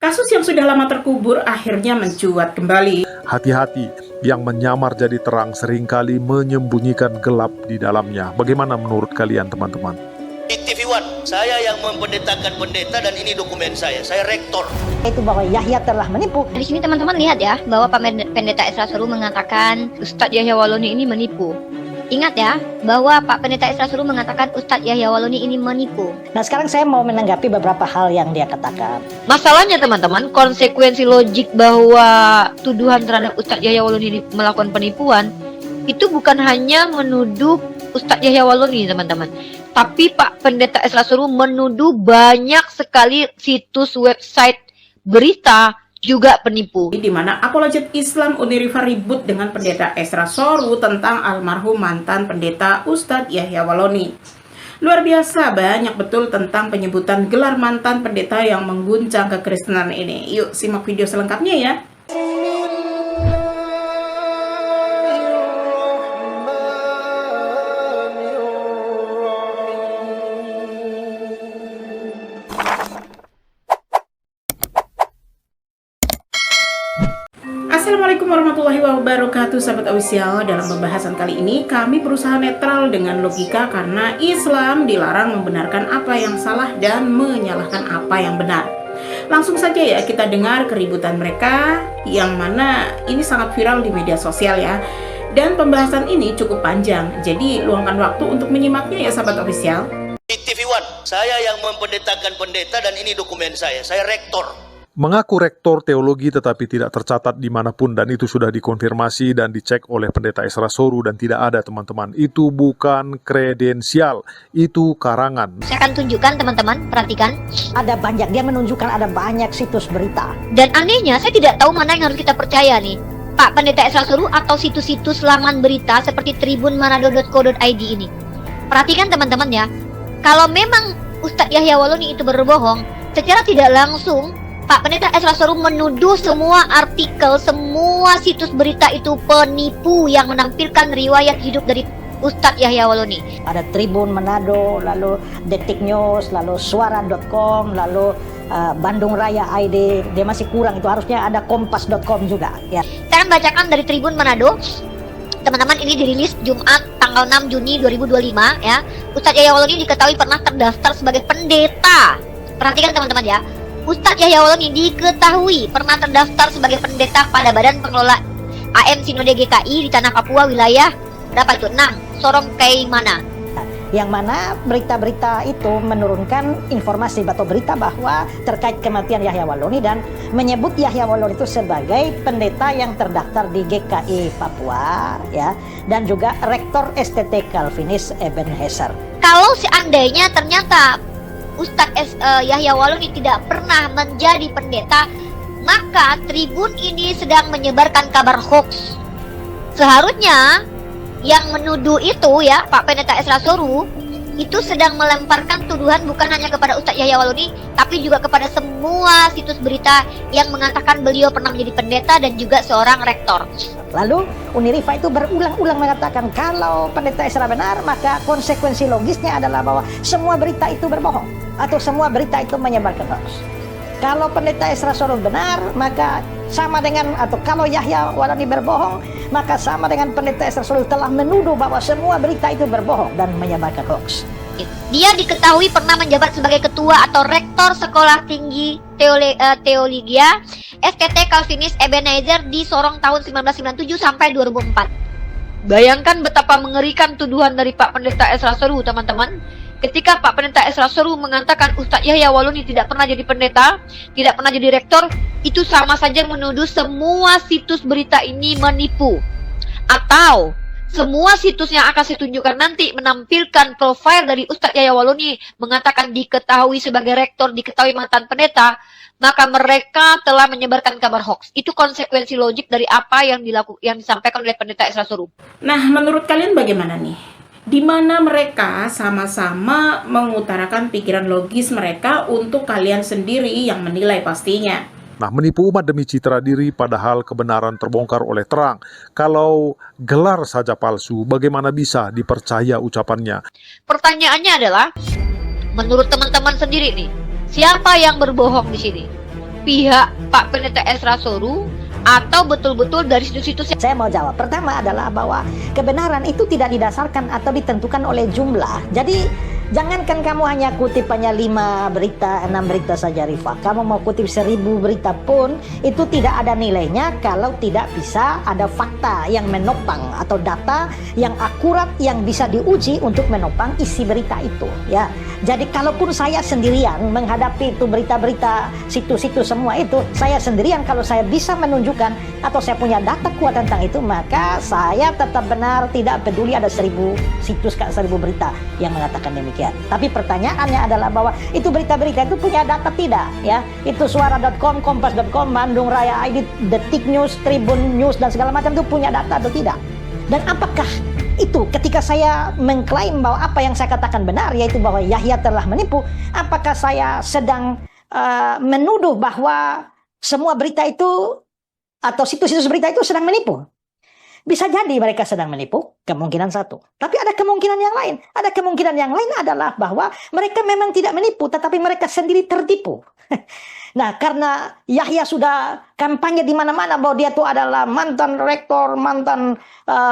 Kasus yang sudah lama terkubur akhirnya mencuat kembali. Hati-hati, yang menyamar jadi terang seringkali menyembunyikan gelap di dalamnya. Bagaimana menurut kalian teman-teman? Di TV One, saya yang mempendetakan pendeta dan ini dokumen saya rektor. Itu bahwa Yahya telah menipu. Di sini teman-teman lihat ya, bahwa Pak Pendeta Esra Suru mengatakan Ustadz Yahya Waloni ini menipu. Ingat ya, bahwa Pak Pendeta Esra Suru mengatakan Ustadz Yahya Waloni ini menipu. Nah sekarang saya mau menanggapi beberapa hal yang dia katakan. Masalahnya teman-teman, konsekuensi logik bahwa tuduhan terhadap Ustadz Yahya Waloni ini melakukan penipuan, itu bukan hanya menuduh Ustadz Yahya Waloni teman-teman, tapi Pak Pendeta Esra Suru menuduh banyak sekali situs website berita juga penipu. Di mana apologet Islam Uniriva ribut dengan Pendeta Esra Suru tentang almarhum mantan pendeta Ustadz Yahya Waloni. Luar biasa banyak betul tentang penyebutan gelar mantan pendeta yang mengguncang kekristenan ini. Yuk simak video selengkapnya ya. Assalamualaikum warahmatullahi wabarakatuh, sahabat official. Dalam pembahasan kali ini kami berusaha netral dengan logika karena Islam dilarang membenarkan apa yang salah dan menyalahkan apa yang benar. Langsung saja ya kita dengar keributan mereka yang mana ini sangat viral di media sosial ya. Dan pembahasan ini cukup panjang, jadi luangkan waktu untuk menyimaknya ya sahabat official. Di TV One, saya yang mempendetakan pendeta dan ini dokumen saya rektor. Mengaku rektor teologi tetapi tidak tercatat dimanapun dan itu sudah dikonfirmasi dan dicek oleh Pendeta Esra Suru dan tidak ada teman-teman. Itu bukan kredensial, itu karangan. Saya akan tunjukkan teman-teman, perhatikan. Ada banyak, dia menunjukkan ada banyak situs berita. Dan anehnya saya tidak tahu mana yang harus kita percaya nih, Pak Pendeta Esra Suru atau situs-situs laman berita seperti tribunmanado.co.id ini. Perhatikan teman-teman ya, kalau memang Ustadz Yahya Waloni itu berbohong, secara tidak langsung Pak Pendeta Esra Suru menuduh semua artikel, semua situs berita itu penipu yang menampilkan riwayat hidup dari Ustadz Yahya Waloni. Ada Tribun Manado, lalu Detik News, lalu Suara.com, lalu Bandung Raya ID. Dia masih kurang, itu harusnya ada Kompas.com juga ya. Saya akan bacakan dari Tribun Manado. Teman-teman, ini dirilis Jumat tanggal 6 Juni 2025 ya. Ustadz Yahya Waloni diketahui pernah terdaftar sebagai pendeta. Perhatikan teman-teman ya. Ustadz Yahya Waloni diketahui pernah terdaftar sebagai pendeta pada Badan Pengelola AM Sinode GKI di Tanah Papua wilayah berapa itu? 6, Sorong Kaimana. Yang mana berita-berita itu menurunkan informasi atau berita bahwa terkait kematian Yahya Waloni dan menyebut Yahya Waloni itu sebagai pendeta yang terdaftar di GKI Papua ya, dan juga rektor STT Calvinis Ebenezer. Kalau seandainya ternyata Ustadz Yahya Waloni tidak pernah menjadi pendeta, maka Tribun ini sedang menyebarkan kabar hoax. Seharusnya yang menuduh itu ya, Pak Pendeta Esra Suru itu sedang melemparkan tuduhan bukan hanya kepada Ustadz Yahya Waloni, tapi juga kepada semua situs berita yang mengatakan beliau pernah menjadi pendeta dan juga seorang rektor. Lalu Uniriva itu berulang-ulang mengatakan kalau Pendeta Esra benar, maka konsekuensi logisnya adalah bahwa semua berita itu berbohong atau semua berita itu menyebarkan hoax. Kalau Pendeta Esra Suru benar, maka sama dengan, atau kalau Yahya Waloni berbohong, maka sama dengan Pendeta Esra Suru telah menuduh bahwa semua berita itu berbohong dan menyebarkan hoax. Dia diketahui pernah menjabat sebagai ketua atau rektor Sekolah Tinggi Teologia STT Calvinis Ebenezer di Sorong tahun 1997 sampai 2004. Bayangkan betapa mengerikan tuduhan dari Pak Pendeta Esra Suru, teman-teman. Ketika Pak Pendeta Esra Suru mengatakan Ustadz Yahya Waloni tidak pernah jadi pendeta, tidak pernah jadi rektor, itu sama saja menuduh semua situs berita ini menipu. Atau semua situs yang akan saya tunjukkan nanti menampilkan profil dari Ustadz Yahya Waloni mengatakan diketahui sebagai rektor, diketahui mantan pendeta, maka mereka telah menyebarkan kabar hoax. Itu konsekuensi logik dari apa yang disampaikan oleh Pendeta Esra Suru. Nah, menurut kalian bagaimana nih? Di mana mereka sama-sama mengutarakan pikiran logis mereka untuk kalian sendiri yang menilai pastinya. Nah, menipu umat demi citra diri padahal kebenaran terbongkar oleh terang. Kalau gelar saja palsu, bagaimana bisa dipercaya ucapannya? Pertanyaannya adalah, menurut teman-teman sendiri nih, siapa yang berbohong di sini? pihak Pak Pendeta Esra Soru atau betul-betul dari situs-situs yang... Saya mau jawab. Pertama adalah bahwa kebenaran itu tidak didasarkan atau ditentukan oleh jumlah. Jadi jangankan kamu hanya kutip hanya 5 berita, 6 berita saja, Rifa. Kamu mau kutip 1000 berita pun itu tidak ada nilainya kalau tidak bisa ada fakta yang menopang atau data yang akurat yang bisa diuji untuk menopang isi berita itu, ya. Jadi kalaupun saya sendirian menghadapi itu berita-berita situs-situs semua itu, saya sendirian kalau saya bisa menunjukkan atau saya punya data kuat tentang itu, maka saya tetap benar, tidak peduli ada 1000 situs, 1000 berita yang mengatakan demikian. Tapi pertanyaannya adalah bahwa itu berita-berita itu punya data tidak, ya? Itu suara.com, kompas.com, Bandung Raya ID, Detik News, Tribun News dan segala macam itu punya data atau tidak? Dan apakah itu ketika saya mengklaim bahwa apa yang saya katakan benar, yaitu bahwa Yahya telah menipu, apakah saya sedang menuduh bahwa semua berita itu atau situs-situs berita itu sedang menipu? Bisa jadi mereka sedang menipu, kemungkinan satu. Tapi ada kemungkinan yang lain. Ada kemungkinan yang lain adalah bahwa mereka memang tidak menipu, tetapi mereka sendiri tertipu. Nah, karena Yahya sudah kampanye di mana-mana bahwa dia itu adalah mantan rektor, mantan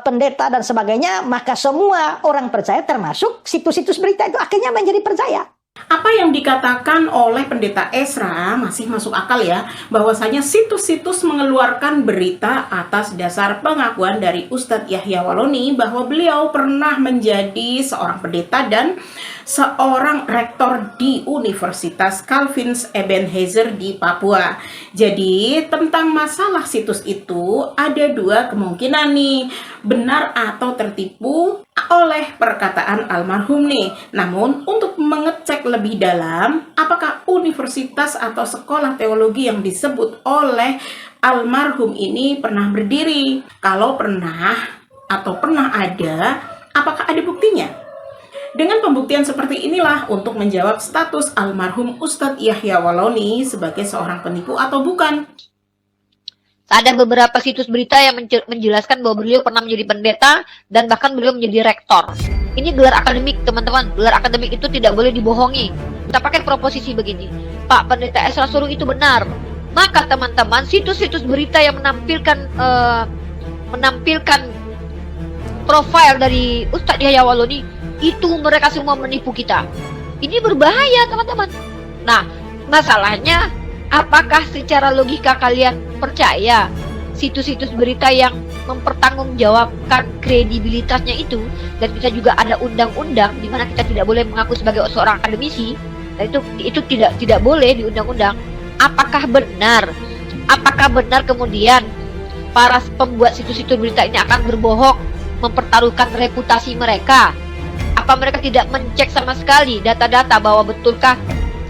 pendeta dan sebagainya, maka semua orang percaya, termasuk situs-situs berita itu akhirnya menjadi percaya. Apa yang dikatakan oleh Pendeta Esra masih masuk akal ya, bahwasanya situs-situs mengeluarkan berita atas dasar pengakuan dari Ustadz Yahya Waloni bahwa beliau pernah menjadi seorang pendeta dan seorang rektor di Universitas Calvin Ebenezer di Papua. Jadi tentang masalah situs itu ada 2 kemungkinan nih, benar atau tertipu oleh perkataan almarhum nih. Namun untuk mengecek lebih dalam apakah universitas atau sekolah teologi yang disebut oleh almarhum ini pernah berdiri, kalau pernah atau pernah ada, apakah ada buktinya? Dengan pembuktian seperti inilah untuk menjawab status almarhum Ustadz Yahya Waloni sebagai seorang penipu atau bukan. Ada beberapa situs berita yang menjelaskan bahwa beliau pernah menjadi pendeta dan bahkan beliau menjadi rektor. Ini gelar akademik, teman-teman. Gelar akademik itu tidak boleh dibohongi. Kita pakai proposisi begini. Pak Pendeta Esra Soru itu benar. Maka teman-teman, situs-situs berita yang menampilkan profil dari Ustadz Yahya Waloni, itu mereka semua menipu kita. Ini berbahaya, teman-teman. Nah, masalahnya apakah secara logika kalian percaya situs-situs berita yang mempertanggungjawabkan kredibilitasnya itu, dan kita juga ada undang-undang di mana kita tidak boleh mengaku sebagai seorang akademisi, dan itu tidak boleh di undang-undang. Apakah benar kemudian para pembuat situs-situs berita ini akan berbohong, mempertaruhkan reputasi mereka? Apa mereka tidak mencek sama sekali data-data bahwa betulkah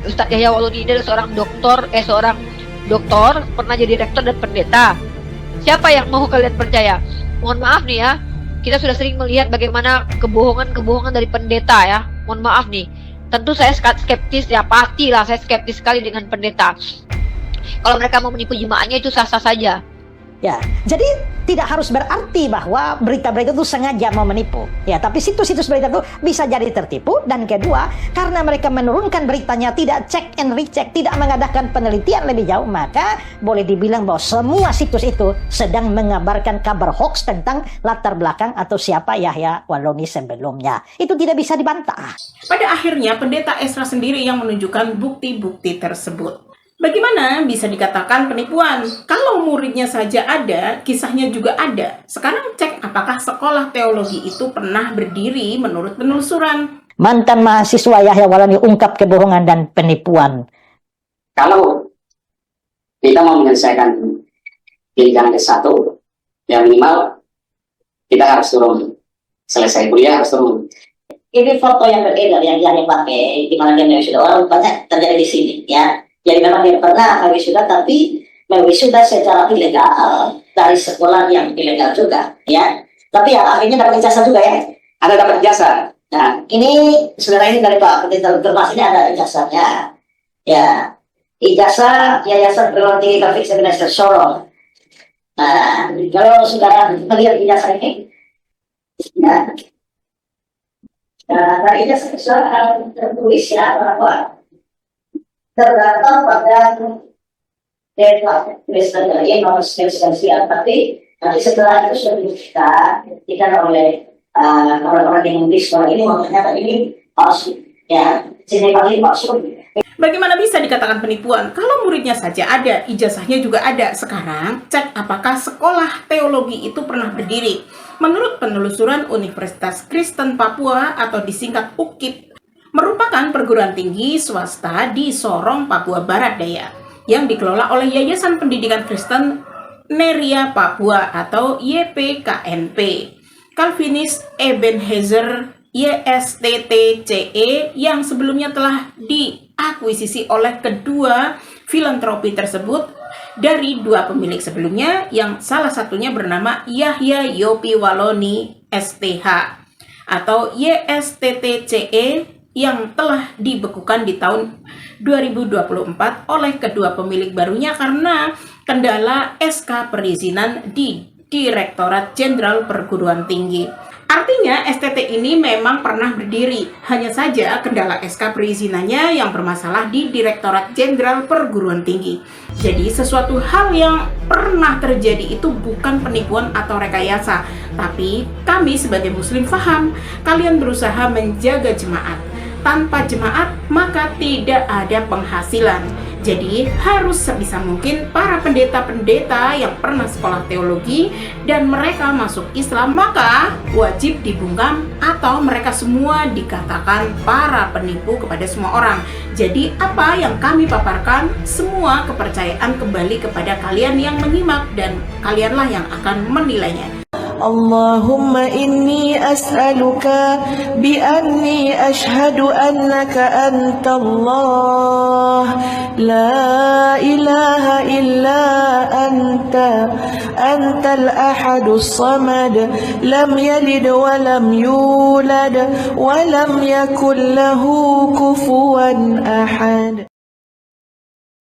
Ustadz Yahya Waloni ini adalah seorang doktor, pernah jadi rektor dan pendeta? Siapa yang mau kalian percaya? Mohon maaf nih ya, kita sudah sering melihat bagaimana kebohongan dari pendeta ya. Mohon maaf nih, tentu saya skeptis ya, pastilah saya skeptis sekali dengan pendeta. Kalau mereka mau menipu jemaatnya itu sah-sah saja. Ya, jadi tidak harus berarti bahwa berita-berita itu sengaja mau menipu. Ya, tapi situs-situs berita itu bisa jadi tertipu. Dan kedua, karena mereka menurunkan beritanya, tidak check and recheck, tidak mengadakan penelitian lebih jauh, maka boleh dibilang bahwa semua situs itu sedang mengabarkan kabar hoax tentang latar belakang atau siapa Yahya Waloni sebelumnya. Itu tidak bisa dibantah. Pada akhirnya, Pendeta Esra sendiri yang menunjukkan bukti-bukti tersebut. Bagaimana bisa dikatakan penipuan? Kalau muridnya saja ada, kisahnya juga ada. Sekarang cek apakah sekolah teologi itu pernah berdiri menurut penelusuran. Mantan mahasiswa Yahya Waloni ungkap kebohongan dan penipuan. Kalau kita mau menyelesaikan jenjang S1, yang minimal kita harus turun. Selesai kuliah harus turun. Ini foto yang beredar yang dia pakai di mana dia sudah orang banyak terjadi di sini ya. Jadi memang dia pernah wisuda, tapi wisuda secara ilegal dari sekolah yang ilegal juga, ya. Tapi ya akhirnya dapat ijazah juga ya. Ada dapat ijazah. Nah, ini saudara ini dari Pak Pendeta Termas ini ada ijazahnya, ya. Ijazah Yayasan Perguruan Tinggi Calvin Ebenezer Sorong. Nah, kalau saudara melihat ijazah ini, ya. Nah, ijazah tertulis ya bahwa terdaftar pada Kristen lagi harus siap, tapi nanti setelah itu sudah dibuktikan oleh orang-orang yang di sekolah ini, ternyata ini palsu, ya, sini palsu. Bagaimana bisa dikatakan penipuan kalau muridnya saja ada, ijazahnya juga ada? Sekarang cek apakah sekolah teologi itu pernah berdiri. Menurut penelusuran Universitas Kristen Papua atau disingkat UKIP, merupakan perguruan tinggi swasta di Sorong, Papua Barat Daya, yang dikelola oleh Yayasan Pendidikan Kristen Neria Papua atau YPKNP. Calvinist Ebenezer YSTTCE yang sebelumnya telah diakuisisi oleh kedua filantropi tersebut dari dua pemilik sebelumnya, yang salah satunya bernama Yahya Yopi Waloni STH atau YSTTCE yang telah dibekukan di tahun 2024 oleh kedua pemilik barunya karena kendala SK perizinan di Direktorat Jenderal Perguruan Tinggi. Artinya STT ini memang pernah berdiri, hanya saja kendala SK perizinannya yang bermasalah di Direktorat Jenderal Perguruan Tinggi. Jadi sesuatu hal yang pernah terjadi itu bukan penipuan atau rekayasa, tapi kami sebagai muslim paham kalian berusaha menjaga jemaat. Tanpa jemaat maka tidak ada penghasilan. Jadi harus sebisa mungkin para pendeta-pendeta yang pernah sekolah teologi dan mereka masuk Islam maka wajib dibungkam atau mereka semua dikatakan para penipu kepada semua orang. Jadi apa yang kami paparkan semua kepercayaan kembali kepada kalian yang menyimak dan kalianlah yang akan menilainya. اللهم إني أسألك بأني أشهد أنك أنت الله لا إله إلا أنت الأحد الصمد لم يلد ولم يولد ولم يكن له كفوا أحد.